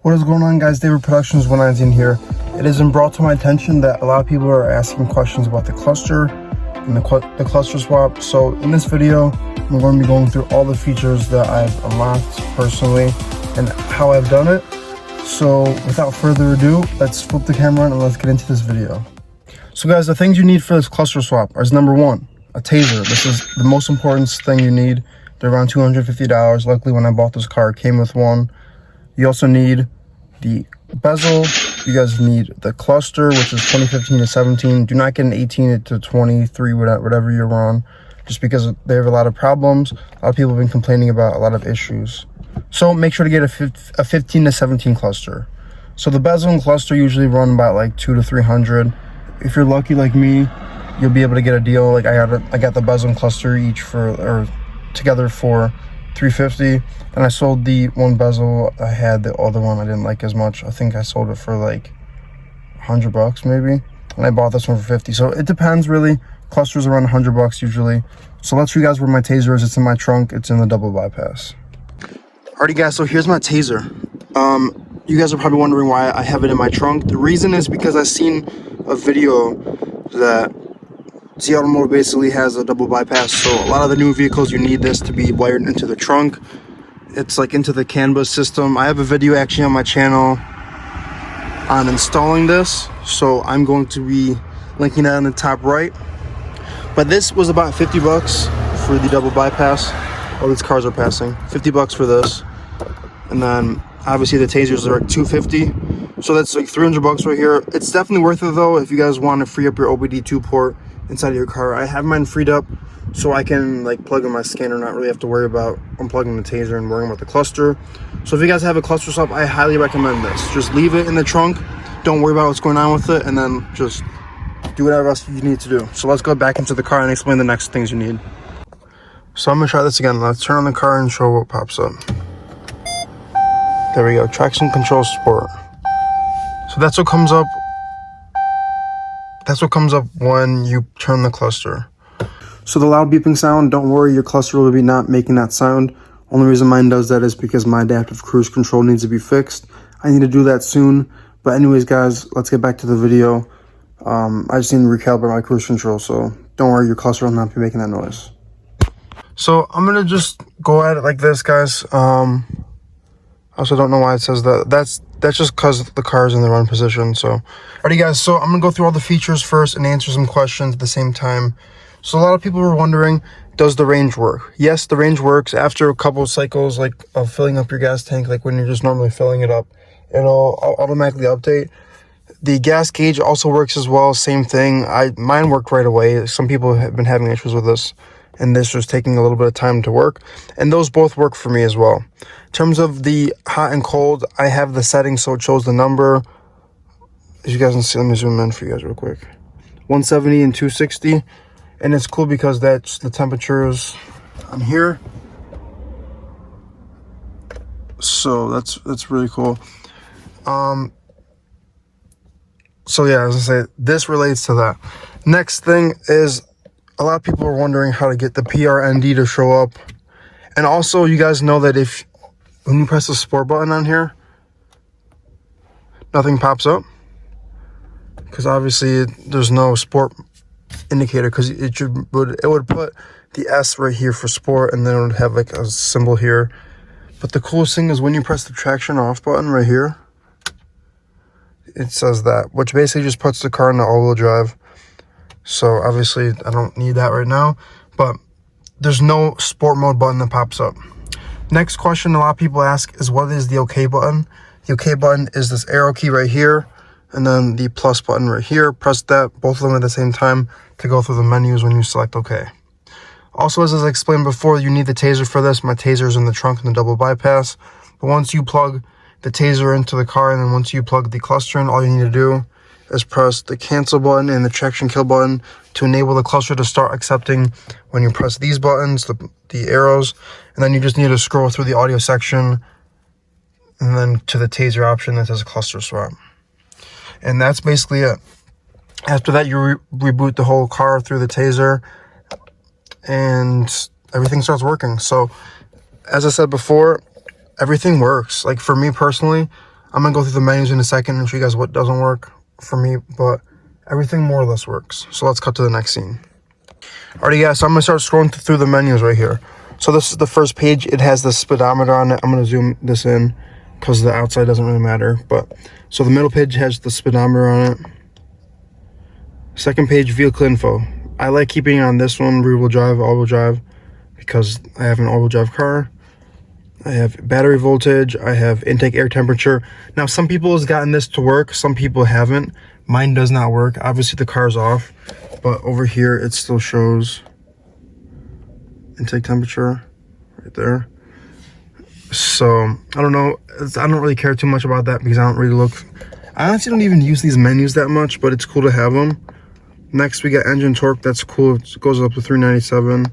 What is going on, guys? David Productions 119 here. It has been brought to my attention that a lot of people are asking questions about the cluster and the cluster swap. So in this video, I'm going to be going through all the features that I've unlocked personally and how I've done it. So without further ado, let's flip the camera and let's get into this video. So guys, the things you need for this cluster swap is number one, a Tazer. This is the most important thing you need. They're around $250. Luckily, when I bought this car, it came with one. You also need the bezel. You guys need the cluster, which is 2015 to 17. Do not get an 18 to 23, whatever you're on, just because they have a lot of problems. A lot of people have been complaining about a lot of issues. So make sure to get a 15 to 17 cluster. So the bezel and cluster usually run about like 200 to 300. If you're lucky like me, you'll be able to get a deal. Like I got the bezel and cluster together for $350, and I sold the one bezel. I had the other one I didn't like as much. I think I sold it for like $100 maybe, and I bought this one for $50. So it depends really. Clusters around $100 usually. So let's show you guys where my Tazer is. It's in my trunk. It's in the double bypass. Alrighty guys, so here's my Tazer. You guys are probably wondering why I have it in my trunk. The reason is because I seen a video that Z Automotive basically has a double bypass, so a lot of the new vehicles you need this to be wired into the trunk. It's like into the canvas system. I have a video actually on my channel on installing this, so I'm going to be linking that in the top right. But this was about $50 for the double bypass. Oh, these cars are passing. $50 for this, and then obviously the Tazers are like $250, so that's like $300 right here. It's definitely worth it though if you guys want to free up your OBD 2 port inside of your car. I have mine freed up so I can like plug in my scanner, not really have to worry about unplugging the Tazer and worrying about the cluster. So if you guys have a cluster swap, I highly recommend this. Just leave it in the trunk, don't worry about what's going on with it, and then just do whatever else you need to do. So let's go back into the car and explain the next things you need. So I'm gonna try this again. Let's turn on the car and show what pops up. There we go, traction control sport. So that's what comes up. That's what comes up when you turn the cluster. So the loud beeping sound, don't worry, your cluster will be not making that sound. Only reason mine does that is because my adaptive cruise control needs to be fixed. I need to do that soon. But anyways, guys, let's get back to the video. I just need to recalibrate my cruise control, so don't worry, your cluster will not be making that noise. So I'm gonna just go at it like this, guys. I also don't know why it says that. That's just because the car is in the run position. So alrighty guys, so I'm gonna go through all the features first and answer some questions at the same time. So a lot of people were wondering, does the range work? Yes, the range works. After a couple of cycles like of filling up your gas tank, like when you're just normally filling it up, it'll automatically update. The gas gauge also works as well, same thing. Mine worked right away. Some people have been having issues with this, and this was taking a little bit of time to work, and those both work for me as well. In terms of the hot and cold, I have the settings so it shows the number. As you guys can see, let me zoom in for you guys real quick. 170 and 260, and it's cool because that's the temperatures on here. So that's really cool. So yeah, as I say, this relates to that. Next thing is, a lot of people are wondering how to get the PRND to show up. And also, you guys know that when you press the sport button on here, nothing pops up. Because obviously, there's no sport indicator, because it would put the S right here for sport, and then it would have like a symbol here. But the coolest thing is when you press the traction off button right here, it says that, which basically just puts the car into all-wheel drive. So obviously I don't need that right now, but there's no sport mode button that pops up. Next question a lot of people ask is, what is the OK button? The OK button is this arrow key right here, and then the plus button right here. Press that, both of them at the same time, to go through the menus when you select OK. Also, as I explained before, you need the Tazer for this. My Tazer is in the trunk in the double bypass. But once you plug the Tazer into the car, and then once you plug the cluster in, all you need to do is press the cancel button and the traction kill button to enable the cluster to start accepting when you press these buttons, the arrows, and then you just need to scroll through the audio section and then to the Tazer option that says cluster swap. And that's basically it. After that, you reboot the whole car through the Tazer and everything starts working. So as I said before, everything works. Like for me personally, I'm gonna go through the menus in a second and show you guys what doesn't work for me, but everything more or less works. So let's cut to the next scene. Alrighty guys, so I'm gonna start scrolling through the menus right here. So this is the first page. It has the speedometer on it. I'm gonna zoom this in because the outside doesn't really matter. But so the middle page has the speedometer on it. Second page, vehicle info. I like keeping on this one, rear wheel drive, all wheel drive, because I have an all wheel drive car. I have battery voltage, I have intake air temperature. Now some people has gotten this to work, some people haven't. Mine does not work. Obviously the car's off, but over here it still shows intake temperature right there. So I don't know, I don't really care too much about that because I don't really look, I honestly don't even use these menus that much, but it's cool to have them. Next we got engine torque. That's cool, it goes up to 397.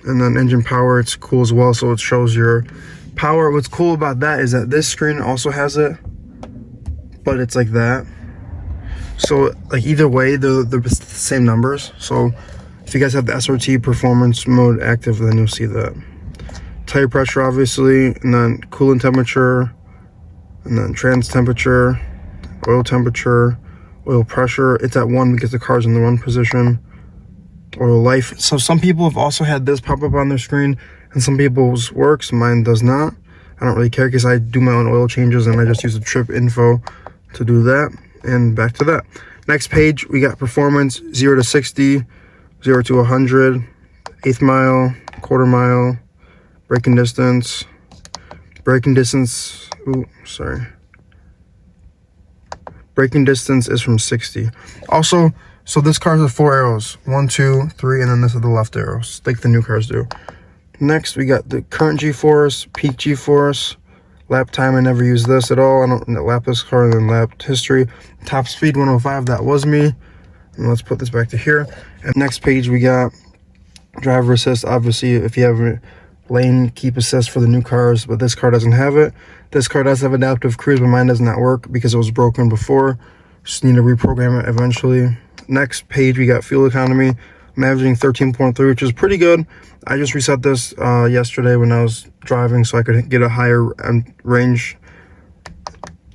And then engine power, it's cool as well, so it shows your power. What's cool about that is that this screen also has it, but it's like that. So like either way, they're the same numbers. So if you guys have the SRT performance mode active, then you'll see that. Tire pressure obviously, and then coolant temperature, and then trans temperature, oil temperature, oil pressure. It's at 1 because the car's in the 1 position. Oil life. So some people have also had this pop up on their screen, and some people's works, mine does not. I don't really care because I do my own oil changes and I just use the trip info to do that. And back to that. Next page, we got performance, 0 to 60, 0 to 100, 1/8 mile, 1/4 mile, braking distance, braking distance is from 60. Also, so this car has 4 arrows, 1, 2, 3, and then this is the left arrows, like the new cars do. Next, we got the current G-force, peak G-force, lap time. I never use this at all. I don't lap this car, and then lap history. Top speed 105, that was me. And let's put this back to here. And next page, we got driver assist. Obviously, if you have a lane keep assist for the new cars, but this car doesn't have it. This car does have adaptive cruise, but mine does not work because it was broken before. Just need to reprogram it eventually. Next page, we got fuel economy. I'm averaging 13.3, which is pretty good. I just reset this yesterday when I was driving so I could get a higher range.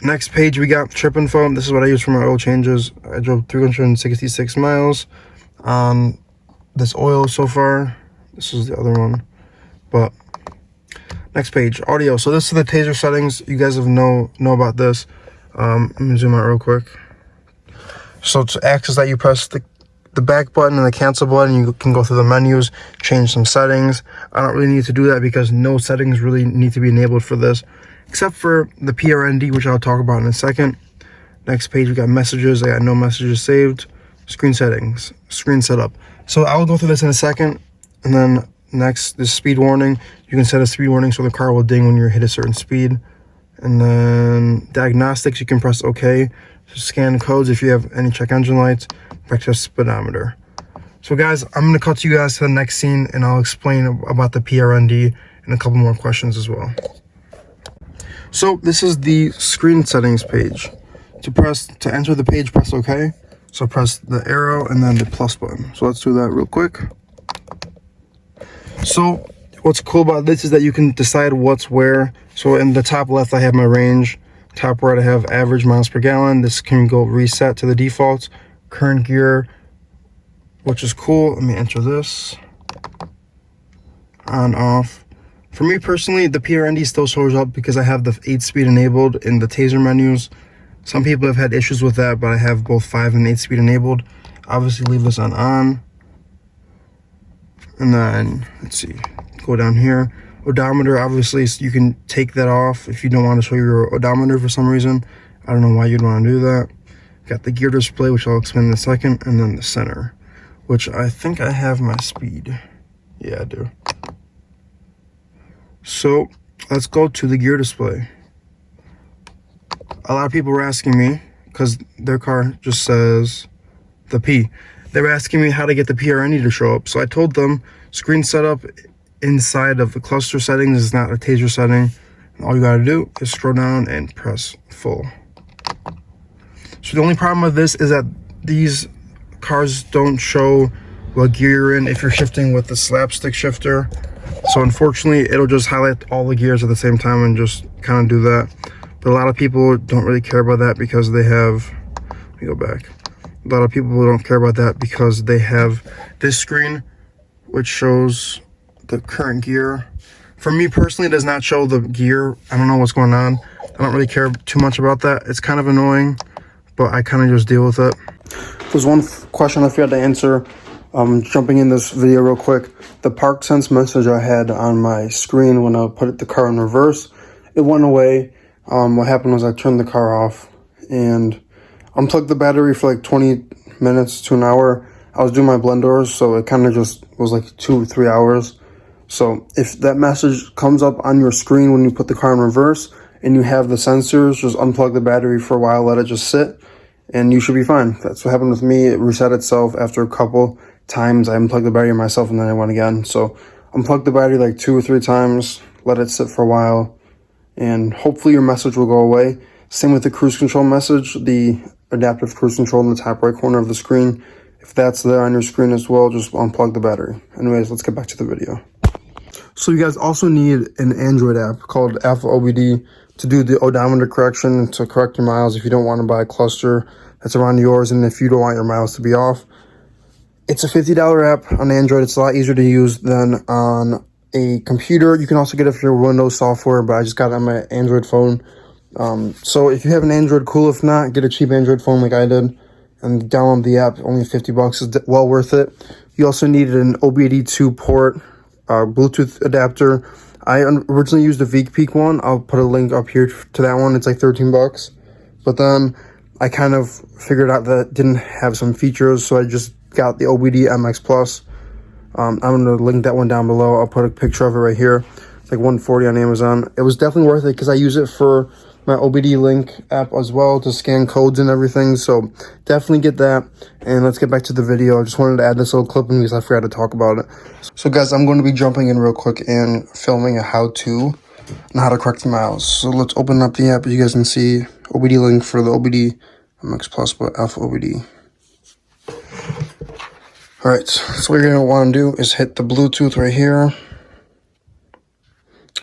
Next page, we got trip info. This is what I use for my oil changes. I drove 366 miles on this oil so far. This is the other one. But next page, audio. So this is the Tazer settings. You guys have know about this. Let me zoom out real quick. So to access that, you press the back button and the cancel button. You can go through the menus, change some settings. I don't really need to do that because no settings really need to be enabled for this, except for the PRND, which I'll talk about in a second. Next page, we got messages. I got no messages saved. Screen settings, screen setup. So I'll go through this in a second. And then next, this speed warning. You can set a speed warning so the car will ding when you hit a certain speed. And then diagnostics, you can press OK. Scan codes if you have any check engine lights. Back to speedometer. So guys, I'm going to cut you guys to the next scene and I'll explain about the PRND and a couple more questions as well. So this is the screen settings page. To enter the page, press OK. So press the arrow and then the plus button. So let's do that real quick. So what's cool about this is that you can decide what's where. So in the top left, I have my range. Top right, I have average miles per gallon. This can go reset to the defaults. Current gear, which is cool. Let me enter this. On, off. For me personally, the PRND still shows up because I have the 8-speed enabled in the Tazer menus. Some people have had issues with that, but I have both 5 and 8-speed enabled. Obviously, leave this on. And then, let's see, go down here. Odometer, obviously, so you can take that off if you don't want to show your odometer for some reason. I don't know why you'd want to do that. Got the gear display, which I'll explain in a second, and then the center, which I think I have my speed. Yeah, I do. So let's go to the gear display. A lot of people were asking me, because their car just says the P. They were asking me how to get the PRND to show up. So I told them screen setup inside of the cluster settings is not a Tazer setting. All you gotta do is scroll down and press full. So the only problem with this is that these cars don't show what gear you're in if you're shifting with the slapstick shifter. So unfortunately, it'll just highlight all the gears at the same time and just kind of do that. But a lot of people don't really care about that because they have, let me go back. A lot of people don't care about that because they have this screen, which shows the current gear. For me personally, it does not show the gear. I don't know what's going on. I don't really care too much about that. It's kind of annoying, but I kind of just deal with it. There's one question I forgot to answer. Jumping in this video real quick. The park sense message I had on my screen when I put the car in reverse, it went away. What happened was I turned the car off and unplugged the battery for like 20 minutes to an hour. I was doing my blend doors, so it kind of just was like 2-3 hours. So if that message comes up on your screen when you put the car in reverse and you have the sensors, just unplug the battery for a while, let it just sit, and you should be fine. That's what happened with me. It reset itself after a couple times. I unplugged the battery myself and then I went again. So unplug the battery like 2 or 3 times, let it sit for a while, and hopefully your message will go away. Same with the cruise control message, the adaptive cruise control in the top right corner of the screen. If that's there on your screen as well, just unplug the battery. Anyways, let's get back to the video. So you guys also need an Android app called AWD to do the odometer correction, to correct your miles if you don't want to buy a cluster that's around yours and if you don't want your miles to be off. It's a $50 app on Android. It's a lot easier to use than on a computer. You can also get it for your Windows software, but I just got it on my Android phone. So if you have an Android, cool. If not, get a cheap Android phone like I did and download the app. Only $50 is well worth it. You also need an OBD2 port, Bluetooth adapter. I originally used the VeekPeak one. I'll put a link up here to that one. It's like $13. But then I kind of figured out that it didn't have some features, so I just got the OBD MX Plus. I'm going to link that one down below. I'll put a picture of it right here. It's like $140 on Amazon. It was definitely worth it because I use it for my OBD Link app as well to scan codes and everything. So definitely get that. And let's get back to the video. I just wanted to add this little clip in because I forgot to talk about it. So guys, I'm going to be jumping in real quick and filming a how-to on how to correct miles. So let's open up the app. As you guys can see, OBD Link for the OBD MX Plus, but Alpha OBD. Alright, so what you're going to want to do is hit the Bluetooth right here.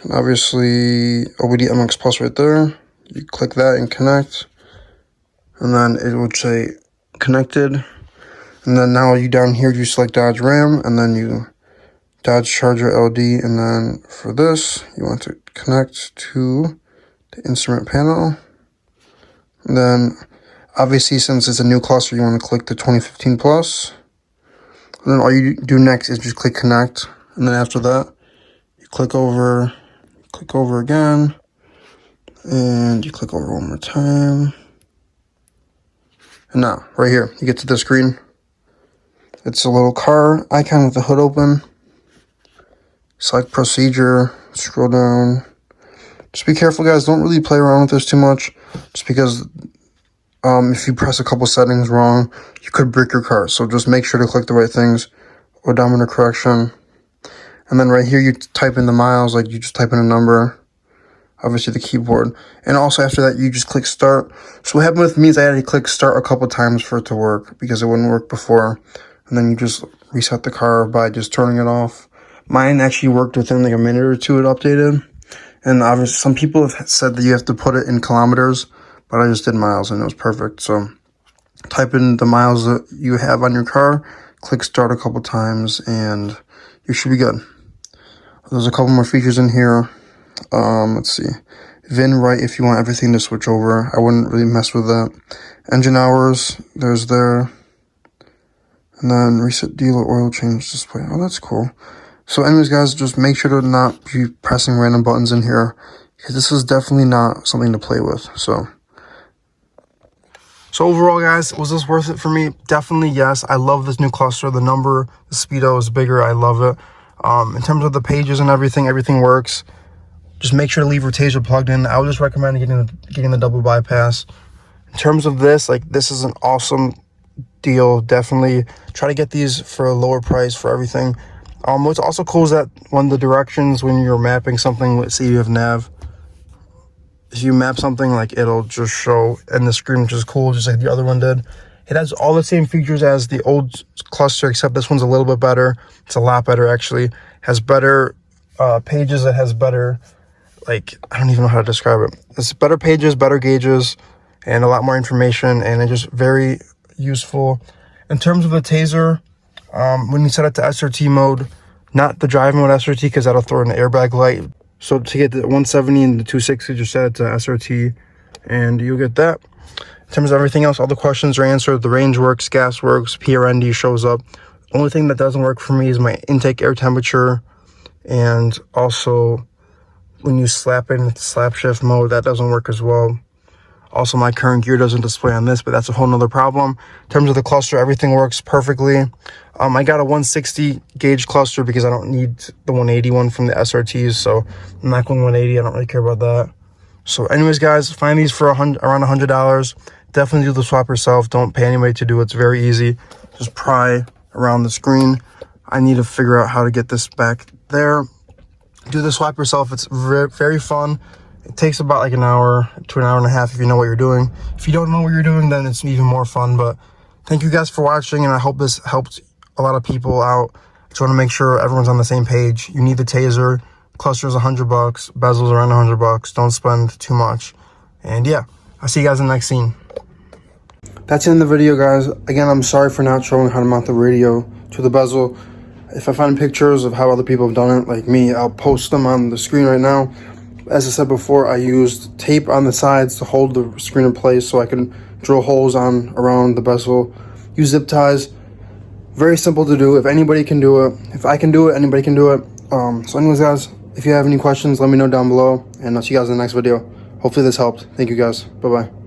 And obviously, OBD MX Plus right there. You click that and connect. And then it would say connected. And then now you down here, you select Dodge RAM. And then you Dodge Charger LD. And then for this, you want to connect to the instrument panel. And then, obviously, since it's a new cluster, you want to click the 2015 Plus. And then all you do next is just click connect. And then after that, you click over again. And you click over one more time. And now, right here, you get to the screen. It's a little car icon with the hood open. Select procedure, scroll down. Just be careful, guys. Don't really play around with this too much. Just because if you press a couple settings wrong, you could break your car. So just make sure to click the right things. Odometer correction. And then right here, you type in the miles, like you just type in a number. Obviously the keyboard. And also after that, you just click start. So what happened with me is I had to click start a couple times for it to work because it wouldn't work before. And then you just reset the car by just turning it off. Mine actually worked within like a minute or two it updated. And obviously some people have said that you have to put it in kilometers, but I just did miles and it was perfect. So type in the miles that you have on your car, click start a couple times, and you should be good. There's a couple more features in here. Let's see. VIN right if you want everything to switch over. I wouldn't really mess with that. Engine hours, there's there. And then reset dealer oil change display. Oh, that's cool. So anyways, guys, just make sure to not be pressing random buttons in here, because this is definitely not something to play with. So overall, guys, was this worth it for me? Definitely yes. I love this new cluster. The number, the speedo is bigger. I love it. In terms of the pages and everything works. Just make sure to leave your Tazer plugged in. I would just recommend getting the double bypass. In terms of this, like, this is an awesome deal. Definitely try to get these for a lower price for everything. What's also cool is that when you're mapping something, let's say you have nav, if you map something, like, it'll just show in the screen, which is cool, just like the other one did. It has all the same features as the old cluster, except this one's a little bit better. It's a lot better, actually. It has better pages. It has better like, I don't even know how to describe it. It's better pages, better gauges, and a lot more information, and it's just very useful. In terms of the Tazer, when you set it to SRT mode, not the drive mode SRT, because that'll throw an airbag light. So to get the 170 and the 260, just set it to SRT, and you'll get that. In terms of everything else, all the questions are answered. The range works, gas works, PRND shows up. The only thing that doesn't work for me is my intake air temperature, and also when you slap in slap shift mode, that doesn't work as well. Also, my current gear doesn't display on this, but that's a whole nother problem. In terms of the cluster, everything works perfectly. I got a 160 gauge cluster because I don't need the 180 one from the SRTs, so I'm not going 180. I don't really care about that. So anyways, guys, find these for around $100. Definitely do the swap yourself. Don't pay anybody to do it. It's very easy. Just pry around the screen. I need to figure out how to get this back there. Do the swap yourself. It's very fun. It takes about like an hour to an hour and a half if you know what you're doing. If you don't know what you're doing, then it's even more fun. But thank you guys for watching, and I hope this helped a lot of people out. I just want to make sure everyone's on the same page. You need the Tazer. Cluster is $100. Bezel's around $100. Don't spend too much. And yeah, I'll see you guys in the next scene. That's the end of the video, guys. Again, I'm sorry for not showing how to mount the radio to the bezel. If I find pictures of how other people have done it, like me, I'll post them on the screen right now. As I said before, I used tape on the sides to hold the screen in place so I can drill holes around the bezel. Use zip ties. Very simple to do. If anybody can do it, if I can do it, anybody can do it. So anyways, guys, if you have any questions, let me know down below, and I'll see you guys in the next video. Hopefully this helped. Thank you, guys. Bye-bye.